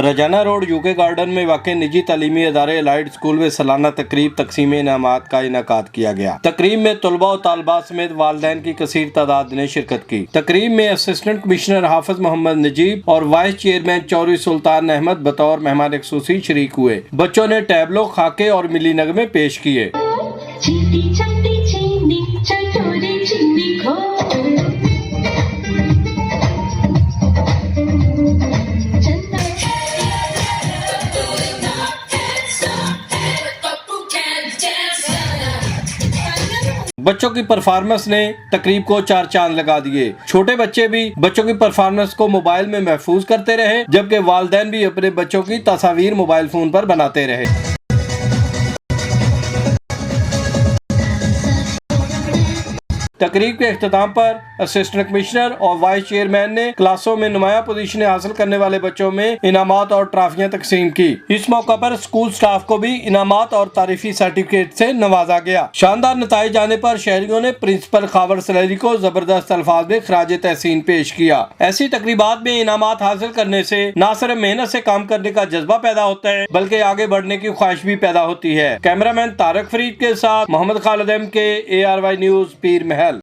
रजाना road UK garden में वाक़ई निजी तालीमी अदारे एलाइड स्कूल में सालाना तकरीब तकसीम इनामात का इनेकाद किया गया। तकरीब में तलबा और तालबात समेत वालिदैन की कसीर तादाद ने शिरकत की। तकरीब में असिस्टेंट कमिश्नर हाफिज मोहम्मद नजीब और वाइस चेयरमैन चौधरी सुल्तान अहमद बतौर मेहमान खुसूसी शरीक हुए। बच्चों ने टैबलो, खाके और मिली नगमे पेश किए। बच्चों की परफॉर्मेंस ने तकरीब को चार चांद लगा दिए। छोटे बच्चे भी बच्चों की परफॉर्मेंस को मोबाइल में महफूज करते रहे, जबकि वालिदैन भी अपने बच्चों की तस्वीर मोबाइल फोन पर बनाते रहे। तकरीब के इख्तिताम पर असिस्टेंट कमिश्नर और वाइस चेयरमैन ने क्लासों में नुमाया पोजीशनें हासिल करने वाले बच्चों में इनामात और ट्रॉफियां तकसीम की। इस मौका पर स्कूल स्टाफ को भी इनामात और तारीफी सर्टिफिकेट से नवाजा गया। शानदार नताइज आने पर शहरियों ने प्रिंसिपल खावर सलेरी को जबरदस्त अल्फाज में खराज तहसीन पेश किया। ऐसी तकरीबात में इनामात हासिल करने से न सिर्फ मेहनत से काम करने का जज्बा पैदा होता है, बल्कि आगे बढ़ने की ख्वाहिश भी पैदा होती है। कैमरामैन तारक फरीद के साथ मोहम्मद खालिद के ARY न्यूज पीर महल।